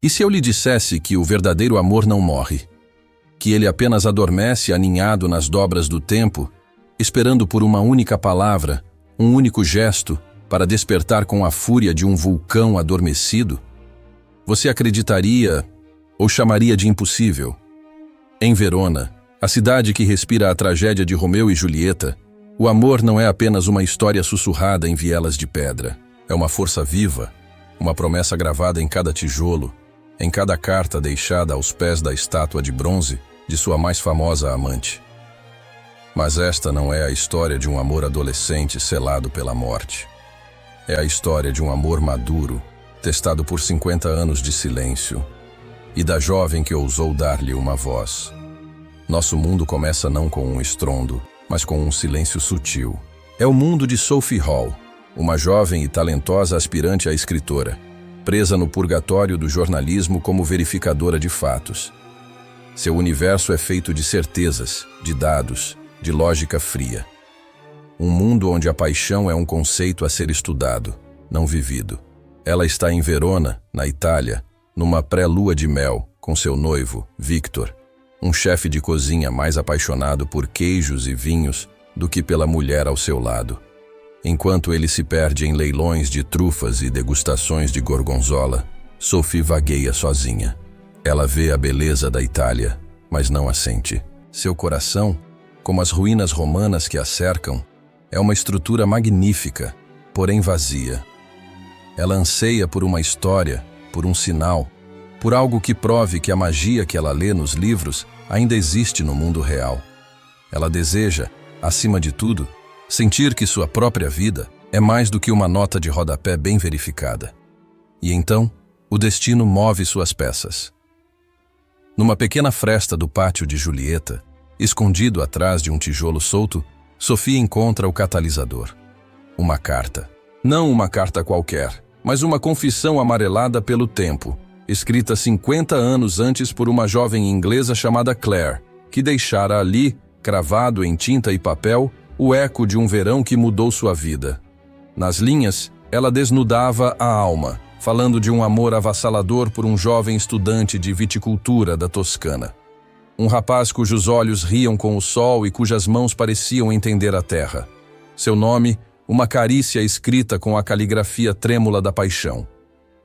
E se eu lhe dissesse que o verdadeiro amor não morre? Que ele apenas adormece aninhado nas dobras do tempo, esperando por uma única palavra, um único gesto, para despertar com a fúria de um vulcão adormecido? Você acreditaria ou chamaria de impossível? Em Verona, a cidade que respira a tragédia de Romeu e Julieta, o amor não é apenas uma história sussurrada em vielas de pedra. É uma força viva, uma promessa gravada em cada tijolo, em cada carta deixada aos pés da estátua de bronze de sua mais famosa amante. Mas esta não é a história de um amor adolescente selado pela morte. É a história de um amor maduro, testado por 50 anos de silêncio, e da jovem que ousou dar-lhe uma voz. Nosso mundo começa não com um estrondo, mas com um silêncio sutil. É o mundo de Sophie Hall, uma jovem e talentosa aspirante a escritora, presa no purgatório do jornalismo como verificadora de fatos. Seu universo é feito de certezas, de dados, de lógica fria. Um mundo onde a paixão é um conceito a ser estudado, não vivido. Ela está em Verona, na Itália, numa pré-lua de mel, com seu noivo, Victor, um chefe de cozinha mais apaixonado por queijos e vinhos do que pela mulher ao seu lado. Enquanto ele se perde em leilões de trufas e degustações de gorgonzola, Sophie vagueia sozinha. Ela vê a beleza da Itália, mas não a sente. Seu coração, como as ruínas romanas que a cercam, é uma estrutura magnífica, porém vazia. Ela anseia por uma história, por um sinal, por algo que prove que a magia que ela lê nos livros ainda existe no mundo real. Ela deseja, acima de tudo, sentir que sua própria vida é mais do que uma nota de rodapé bem verificada. E então, o destino move suas peças. Numa pequena fresta do pátio de Julieta, escondido atrás de um tijolo solto, Sophie encontra o catalisador. Uma carta. Não uma carta qualquer, mas uma confissão amarelada pelo tempo, escrita 50 anos antes por uma jovem inglesa chamada Claire, que deixara ali, cravado em tinta e papel, o eco de um verão que mudou sua vida. Nas linhas, ela desnudava a alma, falando de um amor avassalador por um jovem estudante de viticultura da Toscana. Um rapaz cujos olhos riam com o sol e cujas mãos pareciam entender a terra. Seu nome, uma carícia escrita com a caligrafia trêmula da paixão.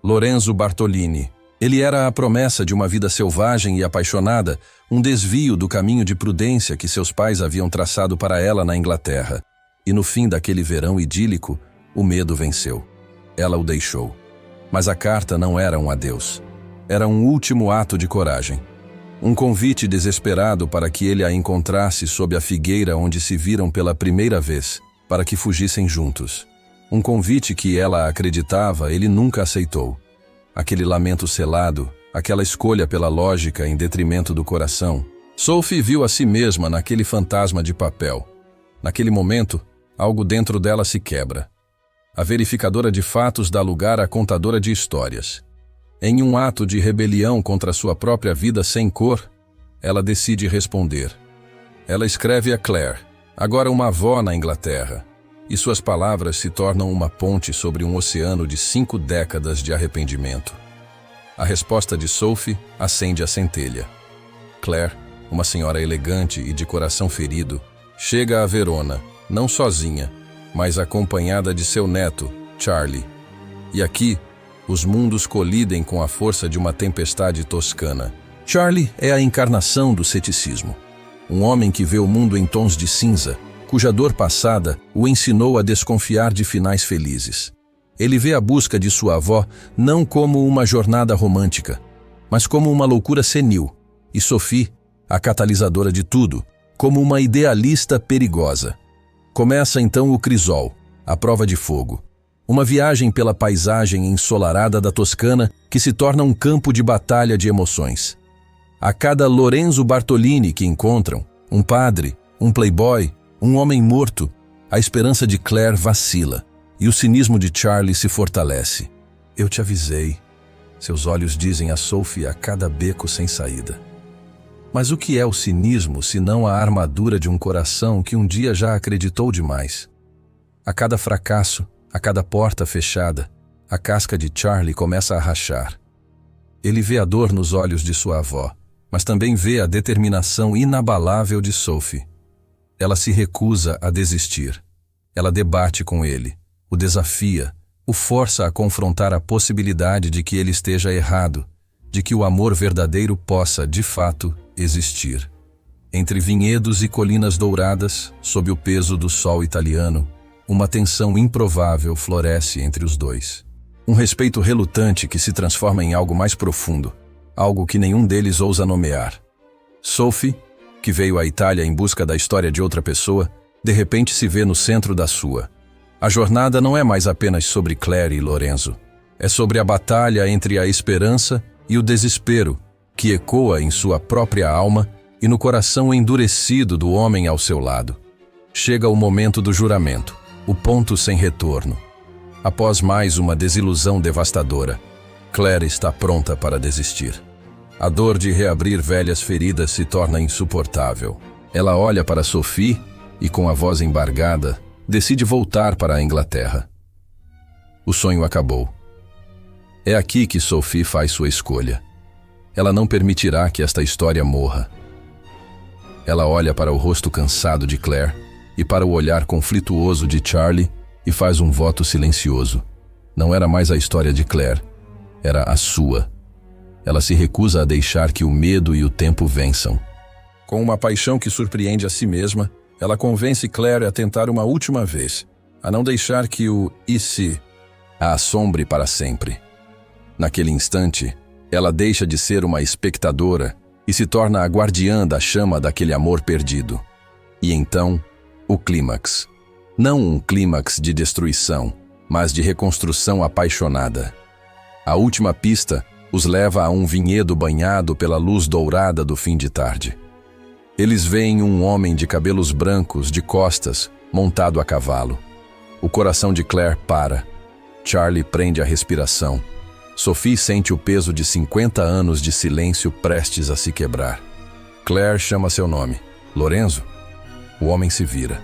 Lorenzo Bartolini. Ele era a promessa de uma vida selvagem e apaixonada, um desvio do caminho de prudência que seus pais haviam traçado para ela na Inglaterra. E no fim daquele verão idílico, o medo venceu. Ela o deixou. Mas a carta não era um adeus. Era um último ato de coragem. Um convite desesperado para que ele a encontrasse sob a figueira onde se viram pela primeira vez, para que fugissem juntos. Um convite que ela acreditava ele nunca aceitou. Aquele lamento selado, aquela escolha pela lógica em detrimento do coração. Sophie viu a si mesma naquele fantasma de papel. Naquele momento, algo dentro dela se quebra. A verificadora de fatos dá lugar à contadora de histórias. Em um ato de rebelião contra sua própria vida sem cor, ela decide responder. Ela escreve a Claire, agora uma avó na Inglaterra, e suas palavras se tornam uma ponte sobre um oceano de 5 décadas de arrependimento. A resposta de Sophie acende a centelha. Claire, uma senhora elegante e de coração ferido, chega a Verona, não sozinha, mas acompanhada de seu neto, Charlie. E aqui, os mundos colidem com a força de uma tempestade toscana. Charlie é a encarnação do ceticismo. Um homem que vê o mundo em tons de cinza, cuja dor passada o ensinou a desconfiar de finais felizes. Ele vê a busca de sua avó não como uma jornada romântica, mas como uma loucura senil, e Sophie, a catalisadora de tudo, como uma idealista perigosa. Começa então o crisol, a prova de fogo. Uma viagem pela paisagem ensolarada da Toscana que se torna um campo de batalha de emoções. A cada Lorenzo Bartolini que encontram, um padre, um playboy, um homem morto, a esperança de Claire vacila e o cinismo de Charlie se fortalece. Eu te avisei, seus olhos dizem a Sophie a cada beco sem saída. Mas o que é o cinismo senão a armadura de um coração que um dia já acreditou demais? A cada fracasso, a cada porta fechada, a casca de Charlie começa a rachar. Ele vê a dor nos olhos de sua avó, mas também vê a determinação inabalável de Sophie. Ela se recusa a desistir. Ela debate com ele, o desafia, o força a confrontar a possibilidade de que ele esteja errado, de que o amor verdadeiro possa, de fato, existir. Entre vinhedos e colinas douradas, sob o peso do sol italiano, uma tensão improvável floresce entre os dois. Um respeito relutante que se transforma em algo mais profundo, algo que nenhum deles ousa nomear. Sophie, que veio à Itália em busca da história de outra pessoa, de repente se vê no centro da sua. A jornada não é mais apenas sobre Claire e Lorenzo. É sobre a batalha entre a esperança e o desespero, que ecoa em sua própria alma e no coração endurecido do homem ao seu lado. Chega o momento do juramento, o ponto sem retorno. Após mais uma desilusão devastadora, Claire está pronta para desistir. A dor de reabrir velhas feridas se torna insuportável. Ela olha para Sophie e, com a voz embargada, decide voltar para a Inglaterra. O sonho acabou. É aqui que Sophie faz sua escolha. Ela não permitirá que esta história morra. Ela olha para o rosto cansado de Claire e para o olhar conflituoso de Charlie e faz um voto silencioso. Não era mais a história de Claire, era a sua. Ela se recusa a deixar que o medo e o tempo vençam. Com uma paixão que surpreende a si mesma, ela convence Claire a tentar uma última vez, a não deixar que o "e se" a assombre para sempre. Naquele instante, ela deixa de ser uma espectadora e se torna a guardiã da chama daquele amor perdido. E então, o clímax. Não um clímax de destruição, mas de reconstrução apaixonada. A última pista os leva a um vinhedo banhado pela luz dourada do fim de tarde. Eles veem um homem de cabelos brancos, de costas, montado a cavalo. O coração de Claire para. Charlie prende a respiração. Sophie sente o peso de 50 anos de silêncio prestes a se quebrar. Claire chama seu nome. Lorenzo? O homem se vira.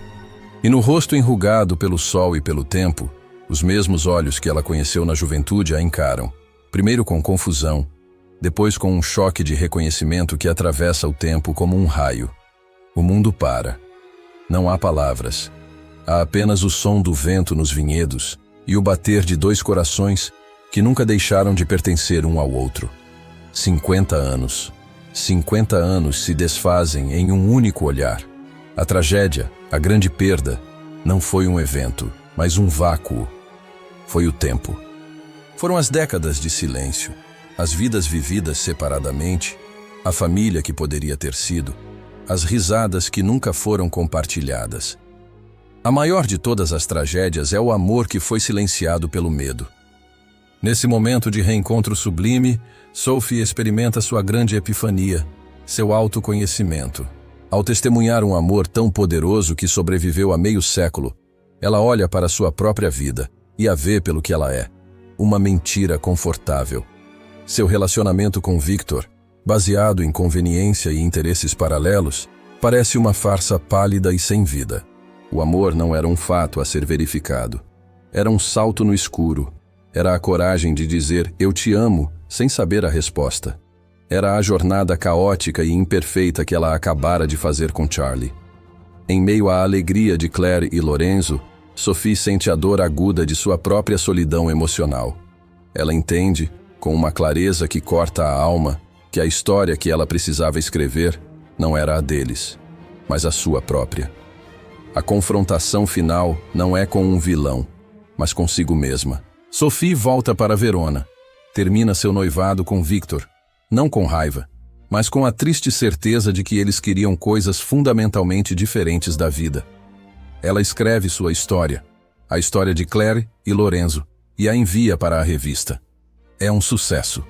E no rosto enrugado pelo sol e pelo tempo, os mesmos olhos que ela conheceu na juventude a encaram. Primeiro com confusão, depois com um choque de reconhecimento que atravessa o tempo como um raio. O mundo para. Não há palavras. Há apenas o som do vento nos vinhedos e o bater de dois corações que nunca deixaram de pertencer um ao outro. 50 anos. 50 anos se desfazem em um único olhar. A tragédia, a grande perda, não foi um evento, mas um vácuo. Foi o tempo. Foram as décadas de silêncio, as vidas vividas separadamente, a família que poderia ter sido, as risadas que nunca foram compartilhadas. A maior de todas as tragédias é o amor que foi silenciado pelo medo. Nesse momento de reencontro sublime, Sophie experimenta sua grande epifania, seu autoconhecimento. Ao testemunhar um amor tão poderoso que sobreviveu a meio século, ela olha para sua própria vida e a vê pelo que ela é, uma mentira confortável. Seu relacionamento com Victor, baseado em conveniência e interesses paralelos, parece uma farsa pálida e sem vida. O amor não era um fato a ser verificado. Era um salto no escuro. Era a coragem de dizer "eu te amo" sem saber a resposta. Era a jornada caótica e imperfeita que ela acabara de fazer com Charlie. Em meio à alegria de Claire e Lorenzo, Sophie sente a dor aguda de sua própria solidão emocional. Ela entende, com uma clareza que corta a alma, que a história que ela precisava escrever não era a deles, mas a sua própria. A confrontação final não é com um vilão, mas consigo mesma. Sophie volta para Verona. Termina seu noivado com Victor, não com raiva, mas com a triste certeza de que eles queriam coisas fundamentalmente diferentes da vida. Ela escreve sua história, a história de Claire e Lorenzo, e a envia para a revista. É um sucesso.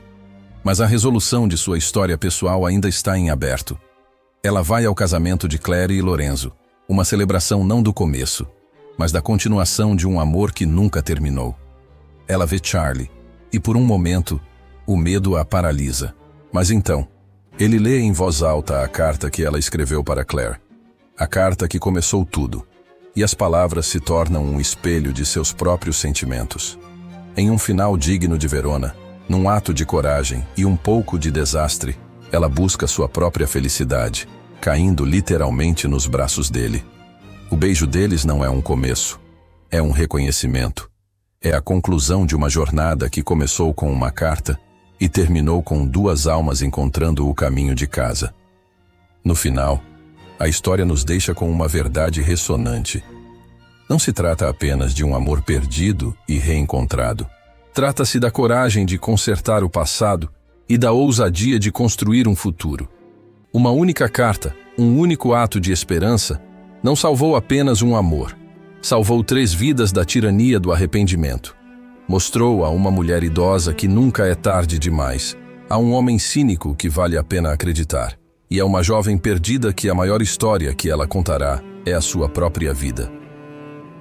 Mas a resolução de sua história pessoal ainda está em aberto. Ela vai ao casamento de Claire e Lorenzo, uma celebração não do começo, mas da continuação de um amor que nunca terminou. Ela vê Charlie, e por um momento, o medo a paralisa. Mas então, ele lê em voz alta a carta que ela escreveu para Claire. A carta que começou tudo, e as palavras se tornam um espelho de seus próprios sentimentos. Em um final digno de Verona, Num ato de coragem e um pouco de desastre, ela busca sua própria felicidade, caindo literalmente nos braços dele. O beijo deles não é um começo, é um reconhecimento. É a conclusão de uma jornada que começou com uma carta e terminou com duas almas encontrando o caminho de casa. No final, a história nos deixa com uma verdade ressonante. Não se trata apenas de um amor perdido e reencontrado. Trata-se da coragem de consertar o passado e da ousadia de construir um futuro. Uma única carta, um único ato de esperança, não salvou apenas um amor. Salvou 3 vidas da tirania do arrependimento. Mostrou a uma mulher idosa que nunca é tarde demais, a um homem cínico que vale a pena acreditar, e a uma jovem perdida que a maior história que ela contará é a sua própria vida.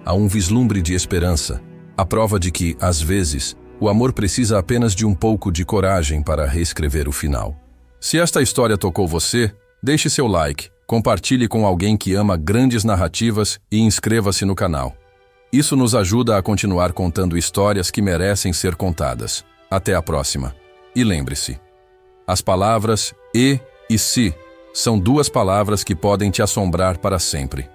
Há um vislumbre de esperança, a prova de que, às vezes, o amor precisa apenas de um pouco de coragem para reescrever o final. Se esta história tocou você, deixe seu like, compartilhe com alguém que ama grandes narrativas e inscreva-se no canal. Isso nos ajuda a continuar contando histórias que merecem ser contadas. Até a próxima. E lembre-se, as palavras e se são 2 palavras que podem te assombrar para sempre.